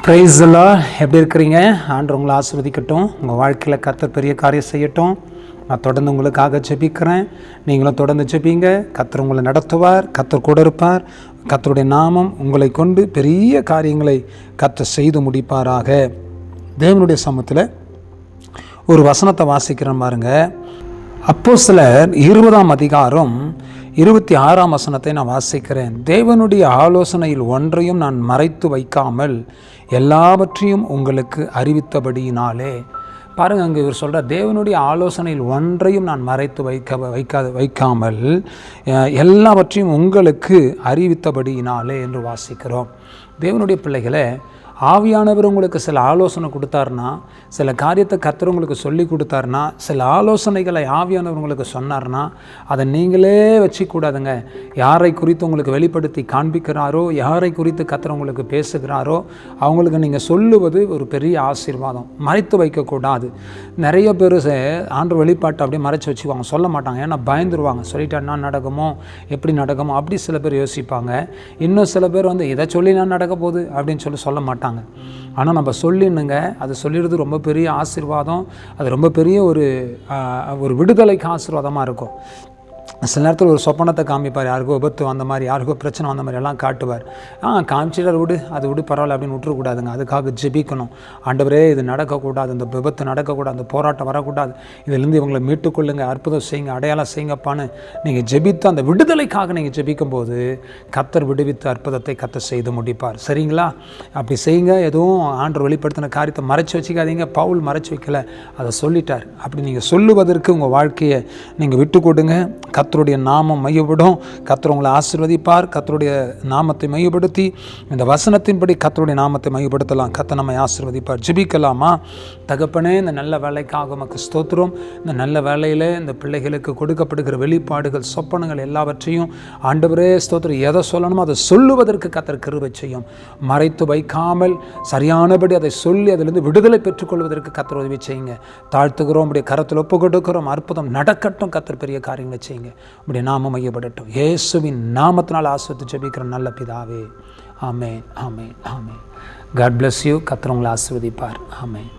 Praise the Lord. எப்படி இருக்கிறீங்க? ஆண்டவர் உங்களை ஆசீர்வதிக்கட்டும். உங்கள் வாழ்க்கையில் கர்த்தர் பெரிய காரியம் செய்யட்டும். நான் தொடர்ந்து உங்களுக்காக ஜெபிக்கிறேன். நீங்களும் தொடர்ந்து ஜெபிங்க. கர்த்தர் உங்களை நடத்துவார். கர்த்தர் கூட இருப்பார். கர்த்தருடைய நாமம் உங்களை கொண்டு பெரிய காரியங்களை கர்த்தர் செய்து முடிப்பாராக. தேவனுடைய சமூகத்தில் ஒரு வசனத்தை வாசிக்கிறேன் பாருங்க. அப்போஸ்தலர் 20ஆம் அதிகாரம் 26ஆம் வசனத்தை நான் வாசிக்கிறேன். தேவனுடைய ஆலோசனையில் ஒன்றையும் நான் மறைத்து வைக்காமல் எல்லாவற்றையும் உங்களுக்கு அறிவித்தபடியினாலே. பாருங்கள், அங்கே இவர் சொல்கிறார், தேவனுடைய ஆலோசனையில் ஒன்றையும் நான் மறைத்து வைக்காமல் எல்லாவற்றையும் உங்களுக்கு அறிவித்தபடியினாலே என்று வாசிக்கிறோம். தேவனுடைய பிள்ளைகளை, ஆவியானவர் உங்களுக்கு சில ஆலோசனை கொடுத்தாருன்னா, சில காரியத்தை கர்த்தர் உங்களுக்கு சொல்லி கொடுத்தாருன்னா, சில ஆலோசனைகளை ஆவியானவர் உங்களுக்கு சொன்னார்னா, அதை நீங்களே வச்சுக்கூடாதுங்க. யாரை குறித்து உங்களுக்கு வெளிப்படுத்தி காண்பிக்கிறாரோ, யாரை குறித்து கர்த்தர் உங்களுக்கு பேசுகிறாரோ அவங்களுக்கு நீங்கள் சொல்லுவது ஒரு பெரிய ஆசீர்வாதம். மறைத்து வைக்கக்கூடாது. நிறைய பேர் ஆண்டு வெளிப்பாட்டை அப்படியே மறைச்சி வச்சுக்குவாங்க, சொல்ல மாட்டாங்க. ஏன்னா பயந்துருவாங்க. சொல்லிட்டா என்ன நடக்குமோ, எப்படி நடக்குமோ அப்படி சில பேர் யோசிப்பாங்க. இன்னும் சில பேர் இதை சொல்லி நான் நடக்க போகுது அப்படின்னு சொல்ல மாட்டாங்க. ஆனால் நம்ம சொல்லினுங்க, அது சொல்லிடுறது ரொம்ப பெரிய ஆசீர்வாதம். அது ரொம்ப பெரிய ஒரு விடுதலைக்கு ஆசீர்வாதமாக இருக்கும். சில நேரத்தில் ஒரு சொப்பனத்தை காமிப்பார். யாருக்கோ விபத்து வந்த மாதிரி, யாருக்கோ பிரச்சனை வந்த மாதிரி எல்லாம் காட்டுவார். காமிச்சிட்டார், அது விடு பரவாயில்ல அப்படின்னு விட்டுறக்கூடாதுங்க. அதுக்காக ஜெபிக்கணும். ஆண்டவரே, இது நடக்கக்கூடாது, இந்த விபத்து நடக்கக்கூடாது, அந்த போராட்டம் வரக்கூடாது, இதிலேருந்து இவங்களை மீட்டுக்கொள்ளுங்க, அற்புதம் செய்யுங்க, அடையாளம் செய்யுங்கப்பான்னு நீங்கள் ஜெபித்து அந்த விடுதலைக்காக நீங்கள் ஜெபிக்கும் போது கர்த்தர் விடுவித்து அற்புதத்தை கர்த்தர் செய்து முடிப்பார். சரிங்களா? அப்படி செய்யுங்க. எதுவும் ஆண்டவர் வெளிப்படுத்தின காரியத்தை மறைச்சி வச்சுக்காதீங்க. பவுல் மறைச்சி வைக்கல, அதை சொல்லிட்டார். அப்படி நீங்கள் சொல்லுவதற்கு உங்கள் வாழ்க்கையை நீங்கள் விட்டு கொடுங்க. கர்த்தருடைய நாமம் மையப்படும். கர்த்தர் உங்களை ஆசீர்வதிப்பார். கர்த்தருடைய நாமத்தை மையப்படுத்தி இந்த வசனத்தின்படி கர்த்தருடைய நாமத்தை மையப்படுத்தலாம். கர்த்தர் நம்மை ஆசீர்வதிப்பார். ஜெபிக்கலாமா? தகப்பனே, இந்த நல்ல வேலைக்காக உமக்கு ஸ்தோத்திரம். இந்த நல்ல வேலையில் இந்த பிள்ளைகளுக்கு கொடுக்கப்படுகிற வெளிப்பாடுகள், சொப்பனங்கள் எல்லாவற்றையும் ஆண்டவரே ஸ்தோத்திரம், எதை சொல்லணுமோ அதை சொல்லுவதற்கு கர்த்தர் கிருபை செய்யும். மறைத்து வைக்காமல் சரியானபடி அதை சொல்லி அதிலிருந்து விடுதலை பெற்றுக்கொள்வதற்கு கர்த்தர் உதவி செய்யுங்க. தாழ்த்துகிறோம், உடைய கரத்தில் ஒப்பு கொடுக்கிறோம். அற்புதம் நடக்கட்டும். கர்த்தர் பெரிய காரியங்களை செய்யுங்க. உடைய நாமம் மையப்படட்டும். இயேசுவின் நாமத்தினால் ஆசீர்வதித்து ஜெபிக்கிற நல்ல பிதாவே. ஆமென், ஆமென், ஆமென். God bless you. கர்த்தர் உங்களை ஆசீர்வதிப்பார். ஆமென்.